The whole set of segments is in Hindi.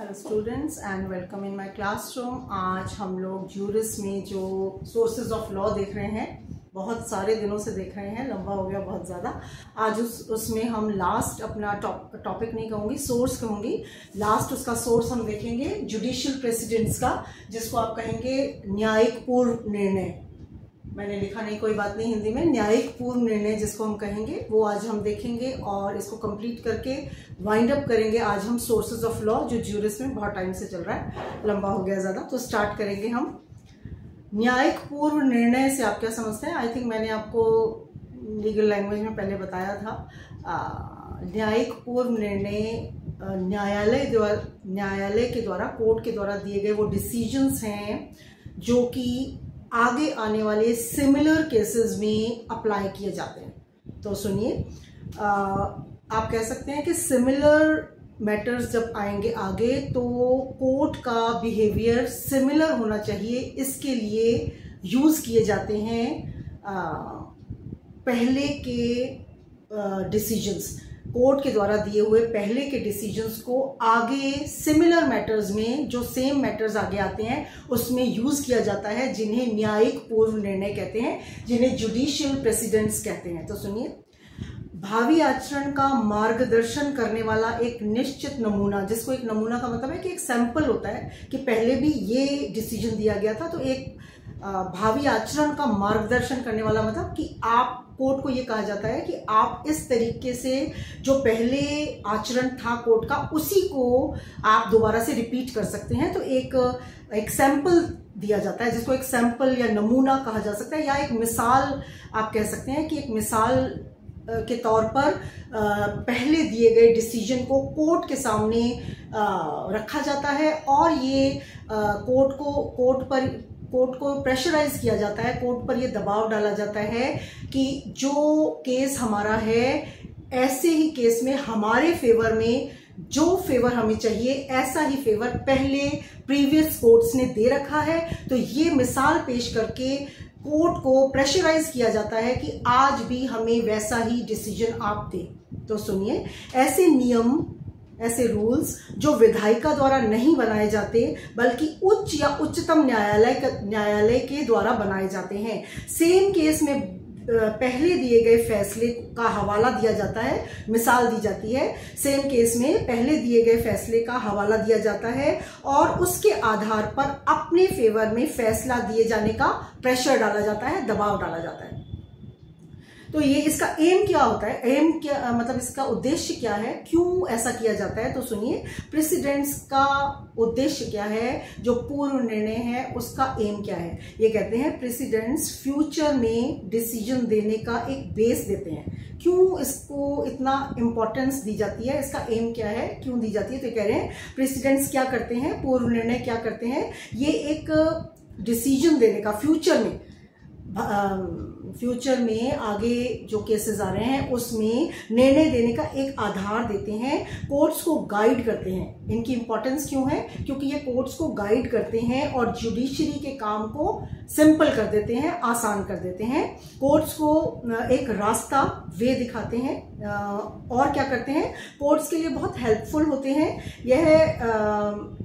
Hello students and welcome in my classroom. आज हम लोग ज्यूरिस में जो सोर्सेज ऑफ लॉ देख रहे हैं, बहुत सारे दिनों से देख रहे हैं, लंबा हो गया बहुत ज़्यादा। आज उसमें हम लास्ट अपना टॉपिक नहीं कहूँगी, सोर्स कहूँगी। लास्ट उसका सोर्स हम देखेंगे जुडिशियल प्रेसिडेंट्स का, जिसको आप कहेंगे न्यायिक पूर्व निर्णय। मैंने लिखा नहीं, कोई बात नहीं, हिंदी में न्यायिक पूर्व निर्णय जिसको हम कहेंगे, वो आज हम देखेंगे और इसको कंप्लीट करके वाइंड अप करेंगे। आज हम सोर्सेज ऑफ लॉ जो ज्यूरिस में बहुत टाइम से चल रहा है, लंबा हो गया ज़्यादा, तो स्टार्ट करेंगे हम। न्यायिक पूर्व निर्णय से आप क्या समझते हैं? आई थिंक मैंने आपको लीगल लैंग्वेज में पहले बताया था। न्यायिक पूर्व निर्णय न्यायालय के द्वारा, कोर्ट के द्वारा दिए गए वो डिसीजंस हैं जो कि आगे आने वाले सिमिलर केसेस में अप्लाई किए जाते हैं। तो सुनिए, आप कह सकते हैं कि सिमिलर मैटर्स जब आएंगे आगे तो कोर्ट का बिहेवियर सिमिलर होना चाहिए। इसके लिए यूज किए जाते हैं पहले के डिसीजंस, कोर्ट के द्वारा दिए हुए पहले के डिसीजंस को आगे सिमिलर मैटर्स में, जो सेम मैटर्स आगे आते हैं, उसमें यूज किया जाता है, जिन्हें न्यायिक पूर्व निर्णय कहते हैं, जिन्हें जुडिशियल प्रेसिडेंट्स कहते हैं। तो सुनिए, भावी आचरण का मार्गदर्शन करने वाला एक निश्चित नमूना, जिसको एक नमूना का मतलब है कि एक सैंपल होता है कि पहले भी ये डिसीजन दिया गया था, तो एक भावी आचरण का मार्गदर्शन करने वाला मतलब कि आप, कोर्ट को ये कहा जाता है कि आप इस तरीके से जो पहले आचरण था कोर्ट का, उसी को आप दोबारा से रिपीट कर सकते हैं। तो एक सैंपल दिया जाता है, जिसको एक सैंपल या नमूना कहा जा सकता है, या एक मिसाल आप कह सकते हैं कि एक मिसाल के तौर पर पहले दिए गए डिसीजन को कोर्ट के सामने रखा जाता है और ये कोर्ट को प्रेशराइज किया जाता है, कोर्ट पर ये दबाव डाला जाता है कि जो केस हमारा है, ऐसे ही केस में हमारे फेवर में जो फेवर हमें चाहिए, ऐसा ही फेवर पहले प्रीवियस कोर्ट्स ने दे रखा है। तो ये मिसाल पेश करके कोर्ट को प्रेशराइज किया जाता है कि आज भी हमें वैसा ही डिसीजन आप दें। तो सुनिए, ऐसे नियम, ऐसे रूल्स जो विधायिका द्वारा नहीं बनाए जाते बल्कि उच्च या उच्चतम न्यायालय के द्वारा बनाए जाते हैं। सेम केस में पहले दिए गए फैसले का हवाला दिया जाता है, मिसाल दी जाती है, सेम केस में पहले दिए गए फैसले का हवाला दिया जाता है और उसके आधार पर अपने फेवर में फैसला दिए जाने का प्रेशर डाला जाता है, दबाव डाला जाता है। तो ये इसका एम क्या होता है? एम क्या मतलब, इसका उद्देश्य क्या है, क्यों ऐसा किया जाता है? तो सुनिए, प्रेसिडेंट्स का उद्देश्य क्या है, जो पूर्व निर्णय है उसका एम क्या है? ये कहते हैं प्रेसिडेंट्स फ्यूचर में डिसीजन देने का एक बेस देते हैं। क्यों इसको इतना इंपॉर्टेंस दी जाती है, इसका एम क्या है, क्यों दी जाती है? तो कह रहे हैं प्रेसिडेंट्स क्या करते हैं, पूर्व निर्णय क्या करते हैं, ये एक डिसीजन देने का, फ्यूचर में आगे जो केसेस आ रहे हैं उसमें निर्णय देने का एक आधार देते हैं, कोर्ट्स को गाइड करते हैं। इनकी इंपॉर्टेंस क्यों है? क्योंकि ये कोर्ट्स को गाइड करते हैं और जुडिशरी के काम को सिंपल कर देते हैं, आसान कर देते हैं, कोर्ट्स को एक रास्ता, वे दिखाते हैं। और क्या करते हैं, कोर्ट्स के लिए बहुत हेल्पफुल होते हैं। यह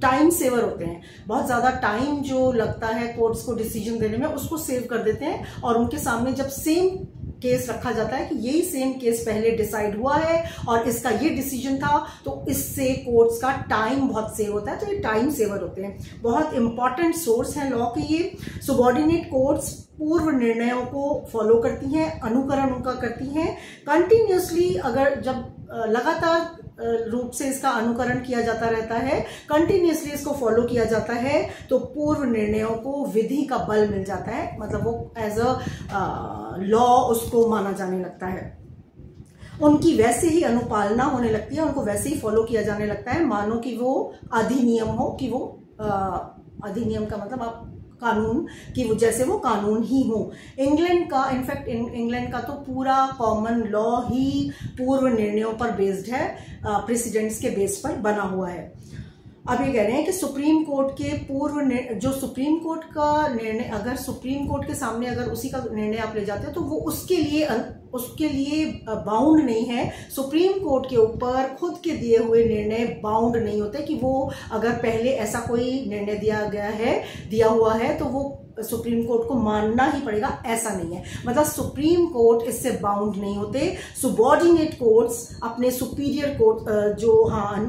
टाइम सेवर होते हैं, बहुत ज़्यादा टाइम जो लगता है कोर्ट्स को डिसीजन देने में, उसको सेव कर देते हैं। और उनके सामने जब सेम केस रखा जाता है कि यही सेम केस पहले डिसाइड हुआ है और इसका ये डिसीजन था, तो इससे कोर्ट्स का टाइम बहुत सेव होता है। तो ये टाइम सेवर होते हैं, बहुत इंपॉर्टेंट सोर्स है लॉ के ये। सुबॉर्डिनेट कोर्ट्स पूर्व निर्णयों को फॉलो करती हैं, अनुकरण उनका करती हैं कंटिन्यूसली। अगर जब लगातार रूप से इसका अनुकरण किया जाता रहता है, कंटिन्यूसली इसको फॉलो किया जाता है, तो पूर्व निर्णयों को विधि का बल मिल जाता है, मतलब वो एज अ लॉ उसको माना जाने लगता है। उनकी वैसे ही अनुपालना होने लगती है, उनको वैसे ही फॉलो किया जाने लगता है, मानो कि वो अधिनियम हो, कि वो अधिनियम का मतलब आप कानून, कि वो जैसे वो कानून ही हो। इंग्लैंड का, इनफैक्ट इंग्लैंड का तो पूरा कॉमन लॉ ही पूर्व निर्णयों पर बेस्ड है, प्रेसिडेंट्स के बेस पर बना हुआ है। अब ये कह रहे हैं कि सुप्रीम कोर्ट के पूर्व जो सुप्रीम कोर्ट का निर्णय, अगर सुप्रीम कोर्ट के सामने अगर उसी का निर्णय आप ले जाते हो तो वो उसके लिए बाउंड नहीं है। सुप्रीम कोर्ट के ऊपर खुद के दिए हुए निर्णय बाउंड नहीं होते कि वो अगर पहले ऐसा कोई निर्णय दिया हुआ है तो वो सुप्रीम कोर्ट को मानना ही पड़ेगा, ऐसा नहीं है। मतलब सुप्रीम कोर्ट इससे बाउंड नहीं होते। सुबॉर्डिनेट कोर्ट्स अपने सुपीरियर कोर्ट जो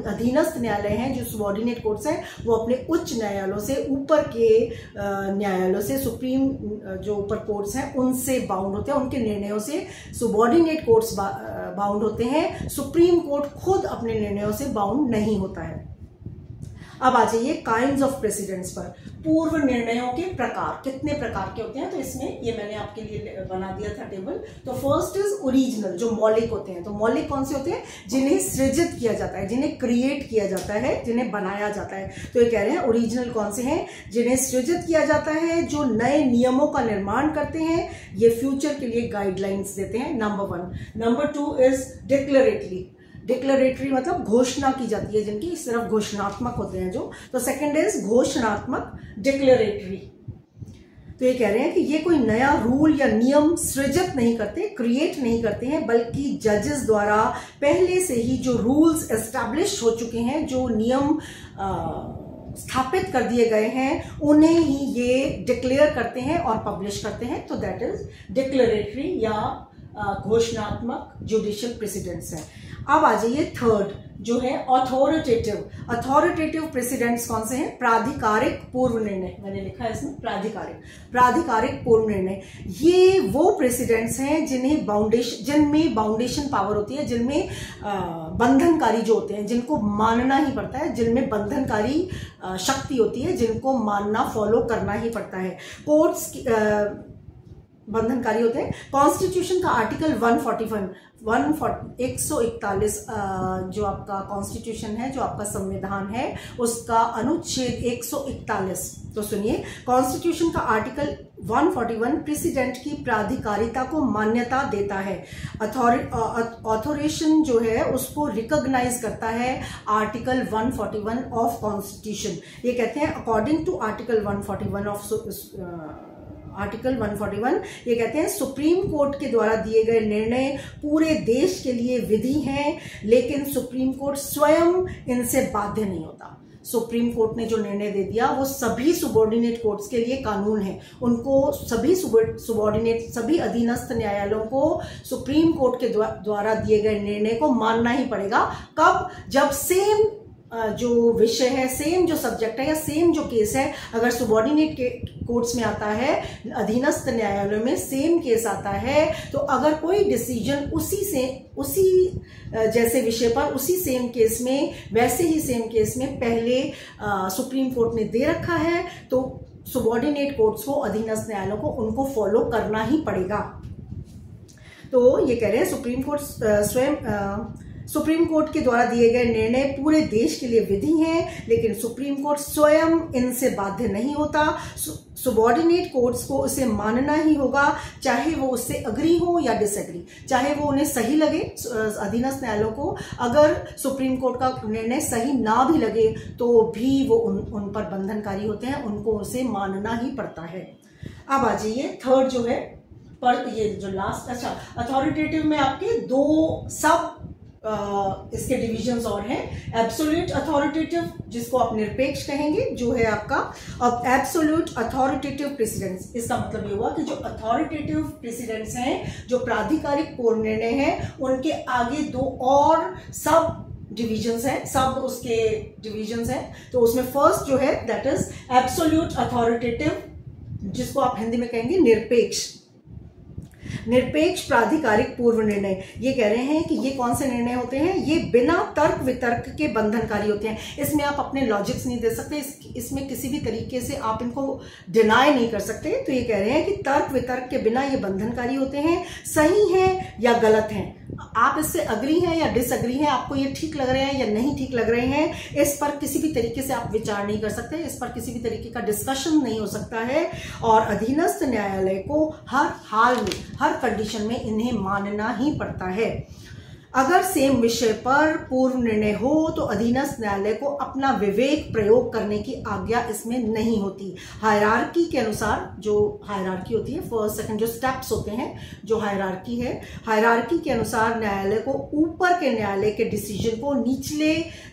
अधीनस्थ न्यायालय हैं, जो सुबॉर्डिनेट कोर्ट्स हैं, वो अपने उच्च न्यायालयों से, ऊपर के न्यायालयों से, सुप्रीम जो ऊपर कोर्ट्स हैं उनसे बाउंड होते हैं, उनके निर्णयों से सुबॉर्डिनेट कोर्ट्स बाउंड होते हैं। सुप्रीम कोर्ट खुद अपने निर्णयों से बाउंड नहीं होता है। अब आ जाइए काइंड्स ऑफ प्रेसिडेंट्स पर। पूर्व निर्णयों के प्रकार, कितने प्रकार के होते हैं, तो इसमें ये मैंने आपके लिए बना दिया था टेबल। तो फर्स्ट इज ओरिजिनल, जो मौलिक होते हैं। तो मौलिक कौन से होते हैं? जिन्हें सृजित किया जाता है, जिन्हें क्रिएट किया जाता है, जिन्हें बनाया जाता है। तो ये कह रहे हैं ओरिजिनल कौन से हैं? जिन्हें सृजित किया जाता है, जो नए नियमों का निर्माण करते हैं, ये फ्यूचर के लिए गाइडलाइंस देते हैं, number 1। Number 2 is declaratory. Declaratory मतलब घोषणा की जाती है, जिनकी सिर्फ घोषणात्मक होते हैं जो। तो सेकंड इज घोषणात्मक, डिक्लेरेटरी। तो ये कह रहे हैं कि ये कोई नया रूल या नियम सृजित नहीं करते, क्रिएट नहीं करते हैं, बल्कि जजेस द्वारा पहले से ही जो रूल्स एस्टैब्लिश हो चुके हैं, जो नियम स्थापित कर दिए गए हैं, उन्हें ही ये डिक्लेयर करते हैं और पब्लिश करते हैं। तो दैट इज डिक्लेरेटरी या घोषणात्मक जुडिशियल प्रेसिडेंट्स है। अब आ जाइए थर्ड, जो है अथॉरिटेटिव। अथॉरिटेटिव प्रेसिडेंट्स कौन से हैं? प्राधिकारिक पूर्व निर्णय, मैंने लिखा है इसमें प्राधिकारिक पूर्व निर्णय। ये वो प्रेसिडेंट्स हैं जिन्में बाउंडेशन पावर होती है, जिनमें बंधनकारी जो होते हैं, जिनको मानना ही पड़ता है, जिनमें बंधनकारी शक्ति होती है, जिनको मानना, फॉलो करना ही पड़ता है। कोर्ट्स बंधनकारी होते हैं। कॉन्स्टिट्यूशन का आर्टिकल 141 जो आपका कॉन्स्टिट्यूशन है, जो आपका संविधान है, उसका अनुच्छेद 141। तो सुनिए, कॉन्स्टिट्यूशन का आर्टिकल 141 प्रेसिडेंट की प्राधिकारिता को मान्यता देता है। ऑथोरेशन जो है उसको रिकॉग्नाइज करता है आर्टिकल 141 ऑफ कॉन्स्टिट्यूशन। ये कहते हैं अकॉर्डिंग टू आर्टिकल 141 ये कहते हैं सुप्रीम कोर्ट के द्वारा दिए गए निर्णय पूरे देश के लिए विधि हैं, लेकिन सुप्रीम कोर्ट स्वयं इनसे बाध्य नहीं होता। सुप्रीम कोर्ट ने जो निर्णय दे दिया वो सभी सुबॉर्डिनेट कोर्ट्स के लिए कानून है। उनको सभी सभी अधीनस्थ न्यायालयों को सुप्रीम कोर्ट के द्वारा दिए गए निर्णय को मानना ही पड़ेगा। कब? जब सेम जो विषय है, सेम जो सब्जेक्ट है या सेम जो केस है, अगर सुबॉर्डिनेट कोर्ट्स में आता है, अधीनस्थ न्यायालयों में सेम केस आता है, तो अगर कोई डिसीजन उसी जैसे विषय पर, उसी सेम केस में, वैसे ही सेम केस में पहले सुप्रीम कोर्ट ने दे रखा है, तो सुबॉर्डिनेट कोर्ट्स को, अधीनस्थ न्यायालयों को उनको फॉलो करना ही पड़ेगा। तो ये कह रहे हैं सुप्रीम कोर्ट के द्वारा दिए गए निर्णय पूरे देश के लिए विधि हैं, लेकिन सुप्रीम कोर्ट स्वयं इनसे बाध्य नहीं होता। सुबॉर्डिनेट कोर्ट्स को इसे मानना ही होगा, चाहे वो उससे अग्री हो या डिसएग्री, चाहे वो उन्हें सही लगे, अधीनस्थ न्यायालयों को अगर सुप्रीम कोर्ट का निर्णय सही ना भी लगे तो भी वो उन पर बंधनकारी होते हैं, उनको उसे मानना ही पड़ता है। अब आ जाइए थर्ड जो है, पर ये जो लास्ट, अच्छा, अथॉरिटेटिव में आपके दो सब इसके डिविजन्स और हैं। एब्सोल्यूट अथॉरिटेटिव, जिसको आप निरपेक्ष कहेंगे, जो है आपका। अब एब्सोल्यूट अथॉरिटेटिव प्रेसिडेंट्स, इसका मतलब ये हुआ कि जो अथॉरिटेटिव प्रेसिडेंट्स हैं, जो प्राधिकारिक पूर्व निर्णय हैं, उनके आगे दो और सब डिविजन्स हैं, सब उसके डिविजन्स हैं। तो उसमें फर्स्ट जो है दैट इज एब्सोल्यूट अथॉरिटेटिव, जिसको आप हिंदी में कहेंगे निरपेक्ष। निरपेक्ष प्राधिकारिक पूर्व निर्णय, ये कह रहे हैं कि ये कौन से निर्णय होते हैं? ये बिना तर्क वितर्क के बंधनकारी होते हैं। इसमें आप अपने लॉजिक्स नहीं दे सकते, इसमें किसी भी तरीके से आप इनको डिनाई नहीं कर सकते। तो ये कह रहे हैं कि तर्क वितर्क के बिना ये बंधनकारी होते हैं, सही है या गलत हैं, आप इससे अग्री हैं या डिसअग्री हैं, आपको ये ठीक लग रहे हैं या नहीं ठीक लग रहे हैं, इस पर किसी भी तरीके से आप विचार नहीं कर सकते, इस पर किसी भी तरीके का डिस्कशन नहीं हो सकता है। और अधीनस्थ न्यायालय को हर हाल में, हर कंडीशन में इन्हें मानना ही पड़ता है। अगर सेम विषय पर पूर्व निर्णय हो तो अधीनस्थ न्यायालय को अपना विवेक प्रयोग करने की आज्ञा इसमें नहीं होती। हायरार्की के अनुसार, जो हायरार्की होती है, फर्स्ट सेकंड जो स्टेप्स होते हैं, जो हायरार्की है, हायरार्की के अनुसार न्यायालय को ऊपर के न्यायालय के डिसीजन को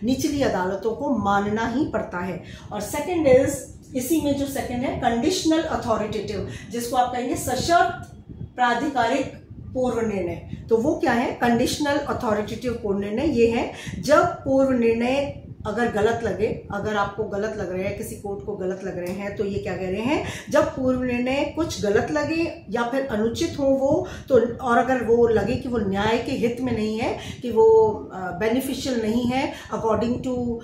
निचली अदालतों को मानना ही पड़ता है। और सेकंड इज, इसी में जो सेकंड है कंडीशनल अथॉरिटेटिव, जिसको आप कहेंगे सशर्त प्राधिकारिक पूर्व निर्णय। तो वो क्या है? कंडीशनल अथॉरिटेटिव पूर्व निर्णय ये है जब पूर्व निर्णय अगर गलत लगे, अगर आपको गलत लग रहा है, किसी कोर्ट को गलत लग रहे हैं, तो ये क्या कह रहे हैं, जब पूर्व निर्णय कुछ गलत लगे या फिर अनुचित हो वो, तो और अगर वो लगे कि वो न्याय के हित में नहीं है, कि वो बेनिफिशियल नहीं है, अकॉर्डिंग टू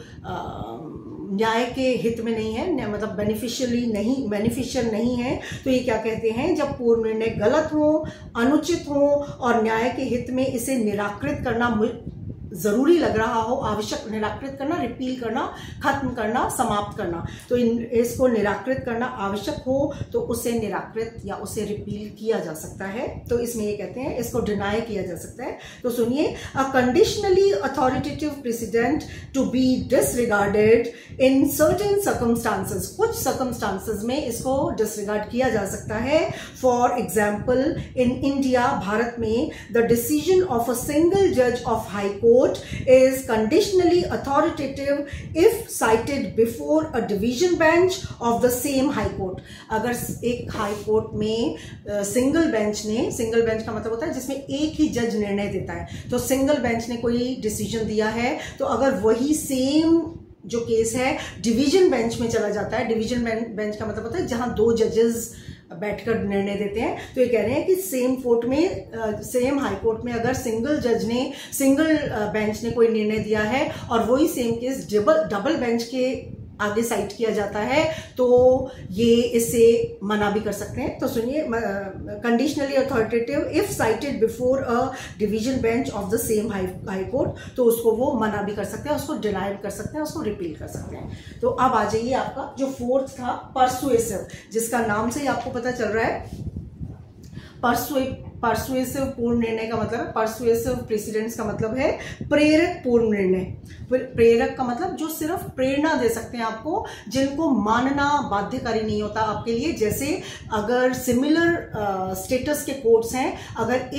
न्याय के हित में नहीं है, मतलब बेनिफिशियल नहीं है, तो ये क्या कहते हैं, जब पूर्व निर्णय गलत हो, अनुचित हो और न्याय के हित में इसे निराकृत करना जरूरी लग रहा हो, आवश्यक, निराकृत करना, रिपील करना, खत्म करना, समाप्त करना, तो इसको निराकृत करना आवश्यक हो तो उसे निराकृत या उसे रिपील किया जा सकता है। तो इसमें ये कहते हैं इसको डिनाई किया जा सकता है। तो सुनिए, a conditionally authoritative precedent to be disregarded in certain circumstances, कुछ सर्कमस्टांसेस में इसको डिसरिगार्ड किया जा सकता है। For example, in India, Bharat में, the decision of a single जज of High Court is conditionally authoritative if cited before a division bench of the same high court। अगर एक हाई कोर्ट में सिंगल बेंच ने, सिंगल बेंच का मतलब होता है जिसमें एक ही जज निर्णय देता है, तो सिंगल बेंच ने कोई डिसीजन दिया है, तो अगर वही सेम जो केस है डिवीजन बेंच में चला जाता है, डिवीजन बेंच का मतलब होता है जहां दो जजेस बैठकर निर्णय देते हैं, तो ये कह रहे हैं कि सेम कोर्ट में, सेम हाई कोर्ट में अगर सिंगल जज ने, सिंगल बेंच ने कोई निर्णय दिया है और वही सेम केस डबल बेंच के आगे साइट किया जाता है, तो ये इससे मना भी कर सकते हैं। तो सुनिए, conditionally authoritative if cited before a division bench of the same high court, तो उसको वो मना भी कर सकते हैं, उसको डिनाई कर सकते हैं, उसको रिपील कर सकते हैं। तो अब आ जाइए आपका जो फोर्थ था, परसुएसिव, जिसका नाम से ही आपको पता चल रहा है, परसुएसिव पूर्ण निर्णय का मतलब है, परसुएसिव प्रेसिडेंट्स का मतलब है प्रेरक पूर्ण निर्णय। प्रेरक का मतलब जो सिर्फ प्रेरणा दे सकते हैं आपको, जिनको मानना बाध्यकारी नहीं होता आपके लिए। जैसे अगर सिमिलर स्टेटस के कोर्ट्स हैं, अगर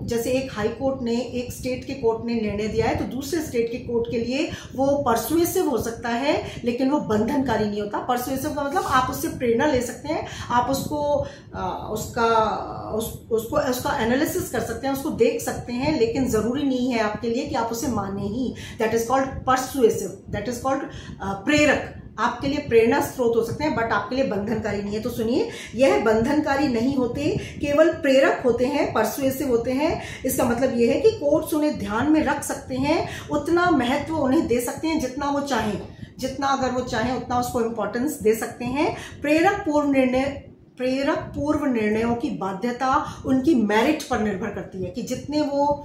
जैसे एक हाई कोर्ट ने, एक स्टेट के कोर्ट ने निर्णय दिया है, तो दूसरे स्टेट के कोर्ट के लिए वो परसुएसिव हो सकता है, लेकिन वो बंधनकारी नहीं होता। परसुएसिव का मतलब आप उससे प्रेरणा ले सकते हैं, आप उसको उसका एनालिसिस कर सकते हैं, उसको देख सकते हैं, लेकिन जरूरी नहीं है आपके लिए कि आप उसे माने ही। That is called persuasive, that is called प्रेरक। आपके लिए प्रेरणा स्रोत हो सकते हैं, बट आपके लिए बंधनकारी नहीं है। तो सुनिए, यह बंधनकारी नहीं होते, केवल प्रेरक होते हैं, परसुएसिव होते हैं। इसका मतलब यह है कि कोर्ट्स उन्हें ध्यान में रख सकते हैं, उतना महत्व उन्हें दे सकते हैं जितना वो चाहें, जितना अगर वो चाहें उतना उसको इंपॉर्टेंस दे सकते हैं। प्रेरक पूर्व निर्णयों की बाध्यता उनकी मेरिट पर निर्भर करती है, कि जितने वो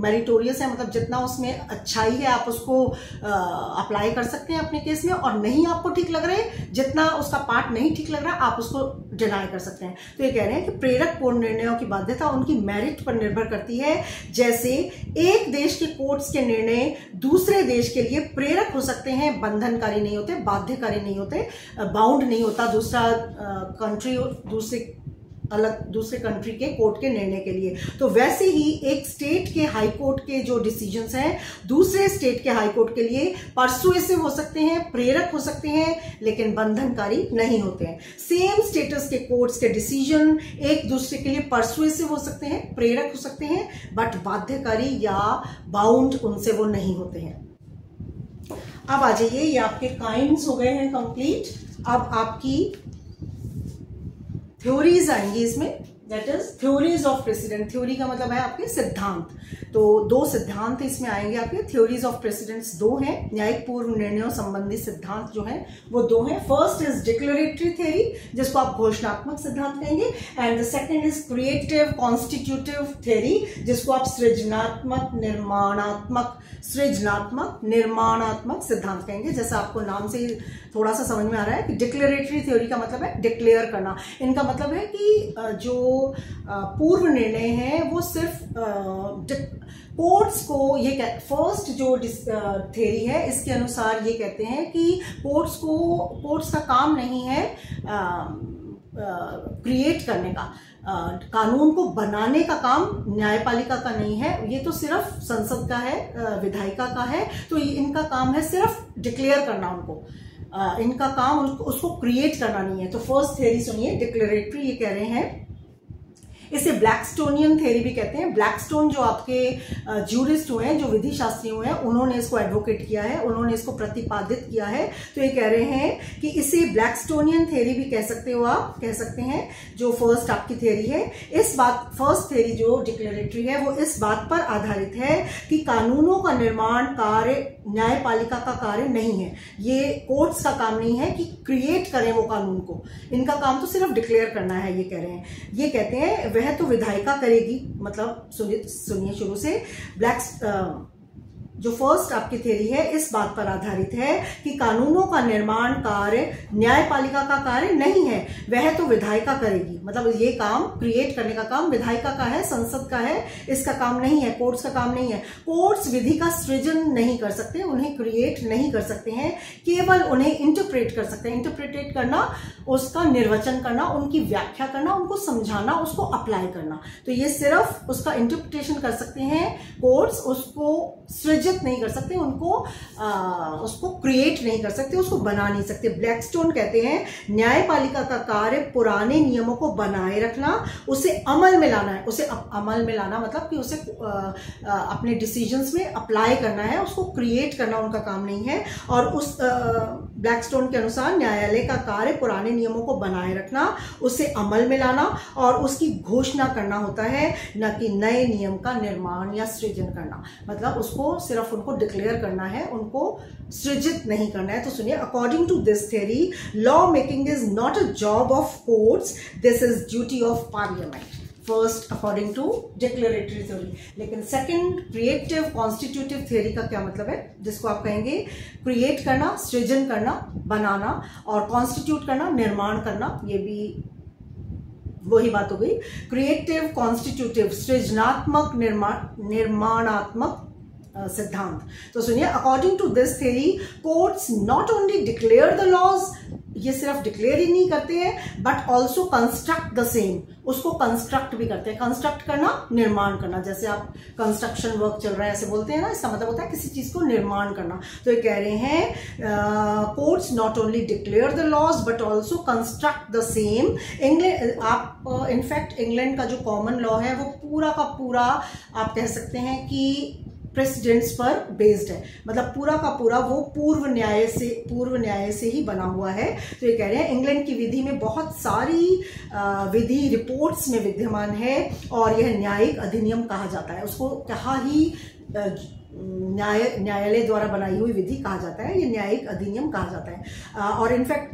मेरिटोरियस है, मतलब जितना उसमें अच्छाई है, आप उसको अप्लाई कर सकते हैं अपने केस में, और नहीं आपको ठीक लग रहा है, जितना उसका पार्ट नहीं ठीक लग रहा, आप उसको डिनाई कर सकते हैं। तो ये कह रहे हैं कि प्रेरक पूर्ण निर्णयों की बाध्यता उनकी मेरिट पर निर्भर करती है। जैसे एक देश के कोर्ट्स के निर्णय दूसरे देश के लिए प्रेरक हो सकते हैं, बंधनकारी नहीं होते, बाध्यकारी नहीं होते, बाउंड नहीं होता दूसरा कंट्री दूसरे कंट्री के कोर्ट के निर्णय के लिए। तो वैसे ही एक स्टेट के हाई कोर्ट के जो डिसीजंस हैं दूसरे स्टेट के हाई कोर्ट के लिए परसुएसिव हो सकते हैं, प्रेरक हो सकते हैं, लेकिन बंधनकारी नहीं होते हैं। सेम स्टेटस के कोर्ट्स के डिसीजन एक दूसरे के लिए परसुएसिव हो सकते हैं, प्रेरक हो सकते हैं, बट बाध्यकारी या बाउंड उनसे वो नहीं होते हैं। अब आ जाइए, ये आपके काइंड्स हो गए हैं कंप्लीट। अब आपकी थ्योरीज आएंगी इसमें, that is theories of president. Theory का मतलब है आपके सिद्धांत। तो दो सिद्धांत इसमें आएंगे आपके। थ्योरीज ऑफ प्रेसिडेंट्स दो हैं, न्यायिक पूर्व निर्णयों संबंधी सिद्धांत जो हैं वो दो हैं। फर्स्ट इज डिक्लेरेटरी थ्योरी, जिसको आप घोषणात्मक सिद्धांत कहेंगे, and the second is creative constitutive theory, जिसको आप सृजनात्मक निर्माणात्मक सिद्धांत कहेंगे। जैसा आपको नाम से थोड़ा सा समझ में आ रहा है कि डिक्लेरेटरी थ्योरी का मतलब है डिक्लेयर करना। इनका मतलब है कि जो पूर्व निर्णय हैं वो सिर्फ कोर्ट्स को, ये फर्स्ट जो थ्योरी है इसके अनुसार ये कहते हैं कि कोर्ट्स का काम नहीं है क्रिएट करने का, कानून को बनाने का काम न्यायपालिका का नहीं है, ये तो सिर्फ संसद का है, विधायिका का है। तो इनका काम है सिर्फ डिक्लेयर करना, उनको इनका काम उसको क्रिएट करना नहीं है। तो फर्स्ट थ्योरी सुनिए, डिक्लेरेटरी, ये कह रहे हैं। इसे ब्लैकस्टोनियन थ्योरी भी कहते हैं। ब्लैकस्टोन जो आपके ज्यूरिस्ट हुए हैं, जो विधि शास्त्री हुए हैं, उन्होंने इसको एडवोकेट किया है, उन्होंने इसको प्रतिपादित किया है। तो ये कह रहे हैं कि इसे ब्लैकस्टोनियन थ्योरी भी कह सकते हो, आप कह सकते हैं, जो फर्स्ट आपकी थ्योरी है। इस बात, फर्स्ट थ्योरी जो डिक्लेरेटरी है वो इस बात पर आधारित है कि कानूनों का निर्माण कार्य न्यायपालिका का कार्य नहीं है, ये कोर्ट्स का काम नहीं है कि क्रिएट करें वो कानून को, इनका काम तो सिर्फ डिक्लेयर करना है, ये कह रहे हैं। ये कहते हैं वह तो विधायिका करेगी, मतलब सुनिए शुरू से, जो फर्स्ट आपकी थ्योरी है इस बात पर आधारित है कि कानूनों का निर्माण कार्य न्यायपालिका का कार्य नहीं है, वह तो विधायिका करेगी। मतलब ये काम, क्रिएट करने का काम विधायिका का है, संसद का है, इसका काम नहीं है, कोर्ट्स का काम नहीं है। कोर्ट्स विधि का सृजन नहीं कर सकते, उन्हें क्रिएट नहीं कर सकते हैं, केवल उन्हें इंटरप्रेट कर सकते हैं। इंटरप्रेटेट करना, उसका निर्वचन करना, उनकी व्याख्या करना, उनको समझाना, उसको अप्लाई करना। तो ये सिर्फ उसका इंटरप्रिटेशन कर सकते हैं कोर्ट्स, उसको सृजित नहीं कर सकते, उसको क्रिएट नहीं कर सकते, उसको बना नहीं सकते। ब्लैकस्टोन कहते हैं न्यायपालिका का कार्य पुराने नियमों को बनाए रखना, उसे अमल में लाना है। उसे अमल में लाना मतलब कि उसे अपने डिसीजंस में अप्लाई करना है, उसको क्रिएट करना उनका काम नहीं है। और उस ब्लैकस्टोन के अनुसार न्यायालय का कार्य पुराने नियमों को बनाए रखना, उसे अमल में लाना और उसकी घोषणा करना होता है, न कि नए नियम का निर्माण या सृजन करना। मतलब उसको सिर्फ उनको डिक्लेयर करना है, उनको सृजित नहीं करना है। तो सुनिए, according to this theory, law making is not a job of courts, this is duty of parliament. First according to declaratory theory. लेकिन सेकंड क्रिएटिव कॉन्स्टिट्यूटिव थ्योरी का क्या मतलब है, जिसको आप कहेंगे क्रिएट करना, सृजन करना, बनाना, और कॉन्स्टिट्यूट करना, निर्माण करना, ये भी वही बात हो गई। क्रिएटिव कॉन्स्टिट्यूटिव, सृजनात्मक, निर्माणात्मक सिद्धांत। तो सुनिए, according to this theory, courts not only declare the laws, ये सिर्फ डिक्लेयर ही नहीं करते हैं, but also construct the same, उसको कंस्ट्रक्ट भी करते हैं। कंस्ट्रक्ट करना, निर्माण करना, जैसे आप कंस्ट्रक्शन वर्क चल रहा है ऐसे बोलते हैं ना, इसका मतलब होता है किसी चीज को निर्माण करना। तो ये कह रहे हैं courts not only declare the laws but also construct the same. England, आप इनफैक्ट इंग्लैंड का जो कॉमन लॉ है वो पूरा का पूरा आप कह सकते हैं कि प्रेसिडेंट्स पर बेस्ड है, मतलब पूरा का पूरा वो पूर्व न्याय से ही बना हुआ है। तो ये कह रहे हैं इंग्लैंड की विधि में बहुत सारी विधि रिपोर्ट्स में विद्यमान है और यह न्यायिक अधिनियम कहा जाता है। उसको कहा ही न्यायालय द्वारा बनाई हुई विधि कहा जाता है, ये न्यायिक अधिनियम कहा जाता है। और इनफैक्ट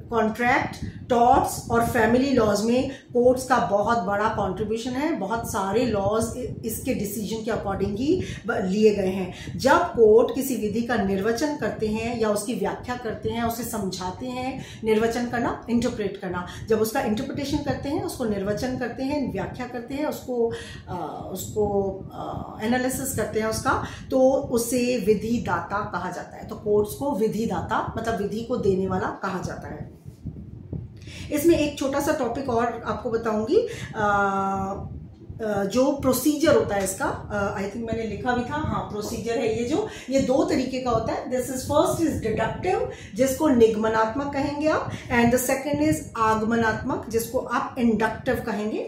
कॉन्ट्रैक्ट, टॉर्ट्स और फैमिली लॉज में कोर्ट्स का बहुत बड़ा कंट्रीब्यूशन है। बहुत सारे लॉज इसके डिसीजन के अकॉर्डिंग ही लिए गए हैं। जब कोर्ट किसी विधि का निर्वचन करते हैं या उसकी व्याख्या करते हैं, उसे समझाते हैं, निर्वचन करना, इंटरप्रेट करना, जब उसका इंटरप्रिटेशन करते हैं, उसको निर्वचन करते हैं, व्याख्या करते हैं, उसको एनालिसिस करते हैं उसका, तो उसे विधिदाता कहा जाता है। तो कोर्ट्स को विधिदाता मतलब विधि को देने वाला कहा जाता है। इसमें एक छोटा सा टॉपिक और आपको बताऊंगी, जो प्रोसीजर होता है इसका, आई थिंक मैंने लिखा भी था, हाँ प्रोसीजर है ये दो तरीके का होता है। This is first is deductive, जिसको निगमनात्मक कहेंगे आप, एंड द सेकंड इज आगमनात्मक, जिसको आप इंडक्टिव कहेंगे।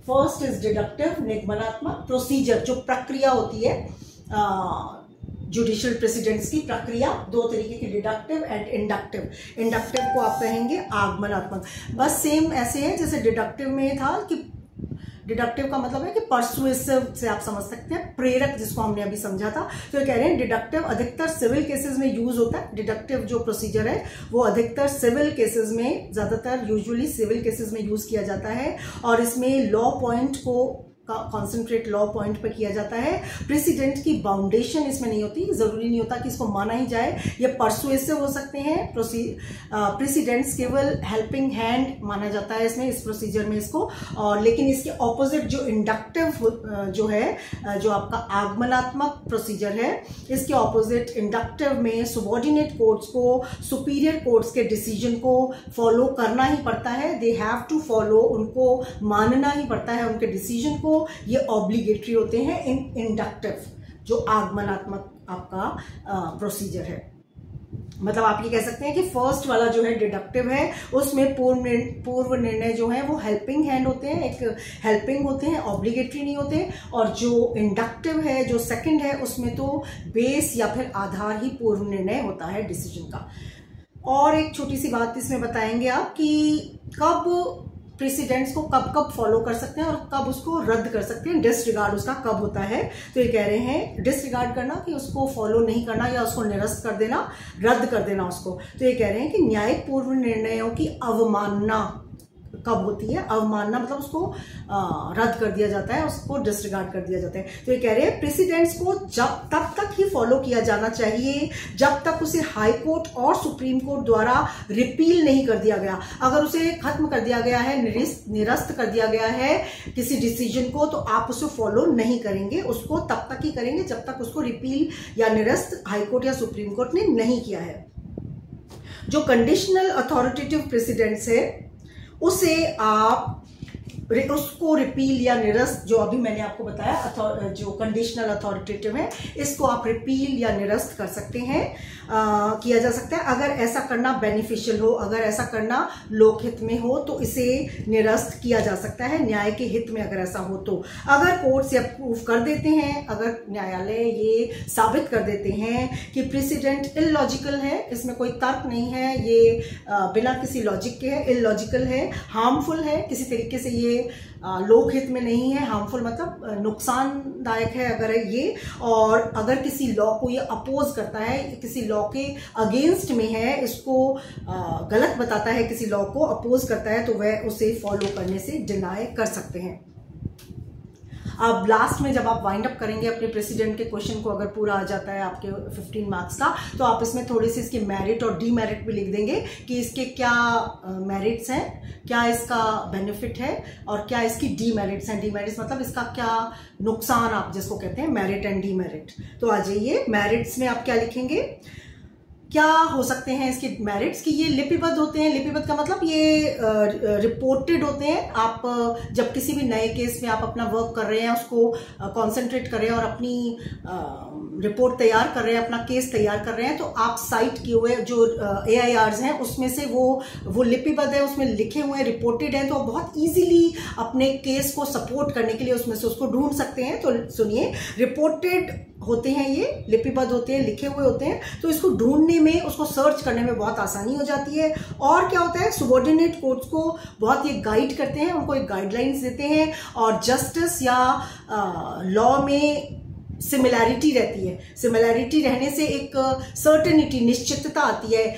फर्स्ट इज डिडक्टिव, निगमनात्मक। प्रोसीजर जो प्रक्रिया होती है जुडिशियल प्रेसिडेंट्स की प्रक्रिया, दो तरीके की, डिडक्टिव एंड इंडक्टिव। इंडक्टिव को आप कहेंगे आगमनात्मक। बस सेम ऐसे है जैसे डिडक्टिव में था कि डिडक्टिव का मतलब है कि परसुएसिव से आप समझ सकते हैं, प्रेरक, जिसको हमने अभी समझा था। तो ये कह रहे हैं डिडक्टिव अधिकतर सिविल केसेस में यूज होता है। डिडक्टिव जो प्रोसीजर है वो अधिकतर सिविल केसेस में, ज्यादातर यूजुअली सिविल केसेस में यूज किया जाता है और इसमें लॉ पॉइंट को कॉन्सेंट्रेट लॉ पॉइंट पर किया जाता है। प्रेसिडेंट की बाउंडेशन इसमें नहीं होती, जरूरी नहीं होता कि इसको माना ही जाए, ये परसुएसिव हो सकते हैं। प्रेसिडेंट्स केवल हेल्पिंग हैंड माना जाता है इसमें, इस प्रोसीजर में इसको। और लेकिन इसके ऑपोजिट जो इंडक्टिव जो है, जो आपका आगमनात्मक प्रोसीजर है, इसके ऑपोजिट इंडक्टिव में सबऑर्डिनेट कोर्ट्स को सुपीरियर कोर्ट्स के डिसीजन को फॉलो करना ही पड़ता है। दे हैव टू फॉलो, उनको मानना ही पड़ता है उनके डिसीजन को। ये ऑब्लिगेटरी होते हैं इन इंडक्टिव, जो आगमनात्मक आपका प्रोसीजर है। मतलब आप ये कह सकते हैं कि फर्स्ट वाला जो है डिडक्टिव है, उसमें पूर्व निर्णय जो है वो हेल्पिंग हैंड होते हैं, एक हेल्पिंग होते हैं, ऑब्लिगेटरी नहीं होते। और जो इंडक्टिव है, जो सेकंड है, उसमें तो बेस या फिर आधार ही पूर्व निर्णय होता है डिसीजन का। और एक छोटी सी बात इसमें बताएंगे आप कि कब प्रेसिडेंट्स को कब फॉलो कर सकते हैं और कब उसको रद्द कर सकते हैं, डिसरिगार्ड उसका कब होता है। तो ये कह रहे हैं डिसरिगार्ड करना कि उसको फॉलो नहीं करना या उसको निरस्त कर देना, रद्द कर देना उसको। तो ये कह रहे हैं कि न्यायिक पूर्व निर्णयों की अवमानना कब होती है। अवमानना मतलब उसको रद्द कर दिया जाता है, उसको डिसरिगार्ड कर दिया जाता है। तो ये कह रहे हैं प्रेसिडेंट्स को तब तक ही फॉलो किया जाना चाहिए जब तक उसे हाई कोर्ट और सुप्रीम कोर्ट द्वारा रिपील नहीं कर दिया गया। अगर उसे खत्म कर दिया गया है, निरस्त कर दिया गया है किसी डिसीजन को, तो आप उसे फॉलो नहीं करेंगे, उसको तब तक ही करेंगे जब तक उसको रिपील या निरस्त हाई कोर्ट या सुप्रीम कोर्ट ने नहीं किया है। जो कंडीशनल अथॉरिटेटिव प्रेसिडेंट्स है, उसे आप उसको रिपील या निरस्त, जो अभी मैंने आपको बताया जो कंडीशनल अथॉरिटेटिव है, इसको आप रिपील या निरस्त कर सकते हैं, किया जा सकता है। अगर ऐसा करना बेनिफिशियल हो, अगर ऐसा करना लोकहित में हो, तो इसे निरस्त किया जा सकता है, न्याय के हित में अगर ऐसा हो तो। अगर कोर्ट से अप्रूव कर देते हैं, अगर न्यायालय ये साबित कर देते हैं कि प्रेसिडेंट इलॉजिकल है, इसमें कोई तर्क नहीं है, ये बिना किसी लॉजिक के है, इलॉजिकल है, हार्मफुल है, किसी तरीके से ये लोकहित में नहीं है, हार्मफुल मतलब नुकसानदायक है अगर ये, और अगर किसी लॉ को ये अपोज करता है, किसी लॉ के अगेंस्ट में है, इसको गलत बताता है, किसी लॉ को अपोज करता है, तो वह उसे फॉलो करने से डिनाई कर सकते हैं। अब लास्ट में जब आप वाइंड अप करेंगे अपने प्रेसिडेंट के क्वेश्चन को, अगर पूरा आ जाता है आपके 15 मार्क्स का, तो आप इसमें थोड़ी सी इसके मेरिट और डीमेरिट भी लिख देंगे कि इसके क्या मेरिट्स हैं, क्या इसका बेनिफिट है और क्या इसकी डीमेरिट्स हैं। डीमेरिट्स मतलब इसका क्या नुकसान, आप जिसको कहते हैं मेरिट एंड डीमेरिट। तो आ जाइए, मेरिट्स में आप क्या लिखेंगे, क्या हो सकते हैं इसके मेरिट्स की, ये लिपिबद्ध होते हैं। लिपिबद्ध का मतलब ये रिपोर्टेड होते हैं। आप जब किसी भी नए केस में आप अपना वर्क कर रहे हैं, उसको कंसंट्रेट कर रहे हैं और अपनी रिपोर्ट तैयार कर रहे हैं, अपना केस तैयार कर रहे हैं, तो आप साइट किए हुए जो AIRs हैं उसमें से वो लिपिबद्ध है, उसमें लिखे हुए हैं, रिपोर्टेड हैं, तो बहुत इजीली अपने केस को सपोर्ट करने के लिए उसमें से उसको ढूंढ सकते हैं। तो सुनिए, रिपोर्टेड होते हैं, ये लिपिबद्ध होते हैं, लिखे हुए होते हैं, तो इसको ढूंढने में, उसको सर्च करने में बहुत आसानी हो जाती है। और क्या होता है, सबऑर्डिनेट कोर्ट्स को बहुत ये गाइड करते हैं, उनको एक गाइडलाइंस देते हैं, और जस्टिस या लॉ में सिमिलैरिटी रहती है। सिमिलैरिटी रहने से एक सर्टेनिटी, निश्चितता आती है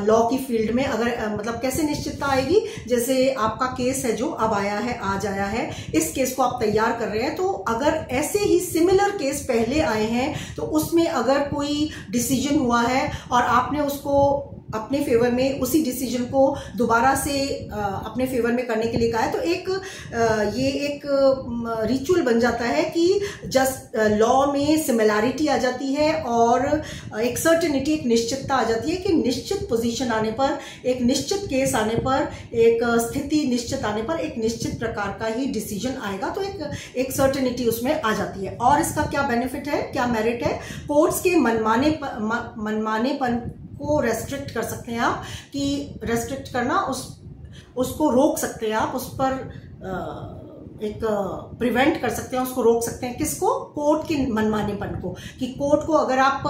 लॉ की फील्ड में। अगर मतलब कैसे निश्चितता आएगी, जैसे आपका केस है जो अब आया है, आज आया है, इस केस को आप तैयार कर रहे हैं, तो अगर ऐसे ही सिमिलर केस पहले आए हैं, तो उसमें अगर कोई डिसीजन हुआ है और आपने उसको अपने फेवर में उसी डिसीजन को दोबारा से अपने फेवर में करने के लिए कहा है, तो ये एक रिचुअल बन जाता है कि जस्ट लॉ में सिमिलैरिटी आ जाती है और एक सर्टेनिटी, एक निश्चितता आ जाती है कि निश्चित पोजीशन आने पर, एक निश्चित केस आने पर, एक स्थिति निश्चित आने पर एक निश्चित प्रकार का ही डिसीजन आएगा। तो एक सर्टेनिटी उसमें आ जाती है। और इसका क्या बेनिफिट है, क्या मेरिट है, कोर्ट्स के मनमानेपन को रेस्ट्रिक्ट कर सकते हैं आप, कि रेस्ट्रिक्ट करना, उसको रोक सकते हैं आप, उस पर एक प्रिवेंट कर सकते हैं, उसको रोक सकते हैं। किसको, कोर्ट के मनमानेपन को, कि कोर्ट को अगर आप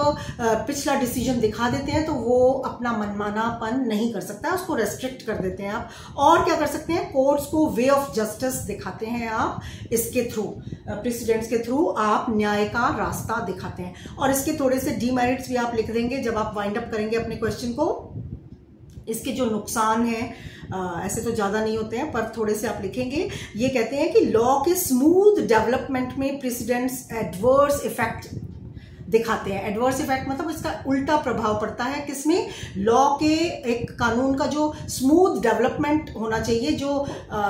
पिछला डिसीजन दिखा देते हैं तो वो अपना मनमानापन नहीं कर सकता, उसको रेस्ट्रिक्ट कर देते हैं आप। और क्या कर सकते हैं, कोर्ट्स को वे ऑफ जस्टिस दिखाते हैं आप, इसके थ्रू, प्रेसिडेंट्स के थ्रू आप न्याय का रास्ता दिखाते हैं। और इसके थोड़े से डीमेरिट्स भी आप लिख देंगे जब आप वाइंड अप करेंगे अपने क्वेश्चन को। इसके जो नुकसान हैं ऐसे तो ज़्यादा नहीं होते हैं, पर थोड़े से आप लिखेंगे। ये कहते हैं कि लॉ के स्मूथ डेवलपमेंट में प्रेसिडेंट्स एडवर्स इफेक्ट दिखाते हैं। एडवर्स इफेक्ट मतलब इसका उल्टा प्रभाव पड़ता है किसमें, लॉ के, एक कानून का जो स्मूथ डेवलपमेंट होना चाहिए, जो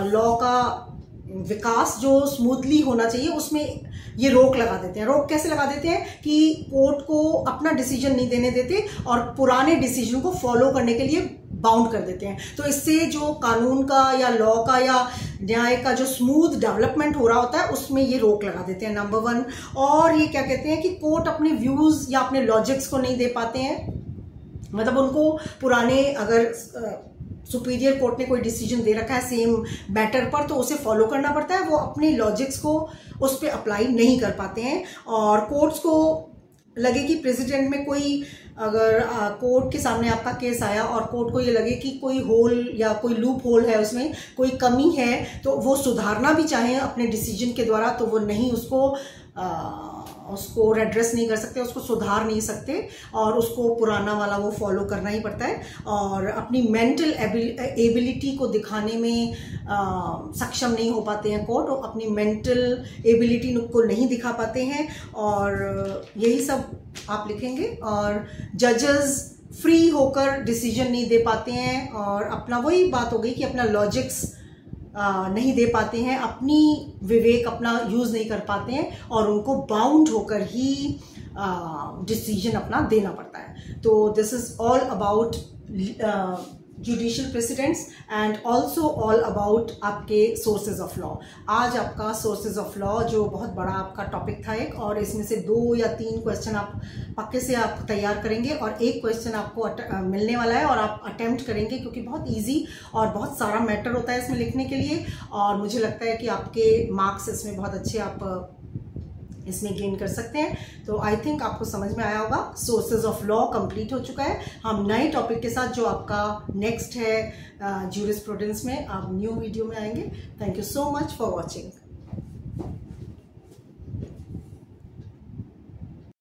लॉ का विकास जो स्मूथली होना चाहिए, उसमें ये रोक लगा देते हैं। रोक कैसे लगा देते हैं कि कोर्ट को अपना डिसीजन नहीं देने देते और पुराने डिसीजन को फॉलो करने के लिए बाउंड कर देते हैं। तो इससे जो कानून का या लॉ का या न्याय का जो स्मूथ डेवलपमेंट हो रहा होता है उसमें ये रोक लगा देते हैं, नंबर 1। और ये क्या कहते हैं कि कोर्ट अपने व्यूज या अपने लॉजिक्स को नहीं दे पाते हैं, मतलब उनको पुराने, अगर सुपीरियर कोर्ट ने कोई डिसीजन दे रखा है सेम मैटर पर, तो उसे फॉलो करना पड़ता है, वो अपने लॉजिक्स को उस पर अप्लाई नहीं कर पाते हैं। और कोर्ट्स को लगे कि प्रेसिडेंट में कोई, अगर कोर्ट के सामने आपका केस आया और कोर्ट को ये लगे कि कोई होल या कोई लूप होल है, उसमें कोई कमी है, तो वो सुधारना भी चाहे अपने डिसीजन के द्वारा, तो वो नहीं उसको रेड्रेस नहीं कर सकते, उसको सुधार नहीं सकते, और उसको पुराना वाला वो फॉलो करना ही पड़ता है। और अपनी मेंटल एबिलिटी को दिखाने में सक्षम नहीं हो पाते हैं कोर्ट, और अपनी मेंटल एबिलिटी को नहीं दिखा पाते हैं, और यही सब आप लिखेंगे। और जजेस फ्री होकर डिसीजन नहीं दे पाते हैं, और अपना, वही बात हो गई कि अपना लॉजिक्स नहीं दे पाते हैं, अपनी विवेक अपना यूज नहीं कर पाते हैं, और उनको बाउंड होकर ही डिसीजन अपना देना पड़ता है। तो this is all about judicial precedents and also all about आपके सोर्सेज ऑफ लॉ। आज आपका सोर्सेज ऑफ लॉ जो बहुत बड़ा आपका टॉपिक था एक, और इसमें से 2 या 3 क्वेश्चन आप पक्के से आप तैयार करेंगे, और एक क्वेश्चन आपको मिलने वाला है और आप अटेम्प्ट करेंगे, क्योंकि बहुत इजी और बहुत सारा मैटर होता है इसमें लिखने के लिए, और मुझे लगता है कि आपके मार्क्स इसमें बहुत अच्छे आप इसमें गेन कर सकते हैं। तो आई थिंक आपको समझ में आया होगा। सोर्सेज ऑफ लॉ कंप्लीट हो चुका है। हम नए टॉपिक के साथ, जो आपका नेक्स्ट है जूरिस्प्रूडेंस में, आप न्यू वीडियो में आएंगे। Thank you so much for watching.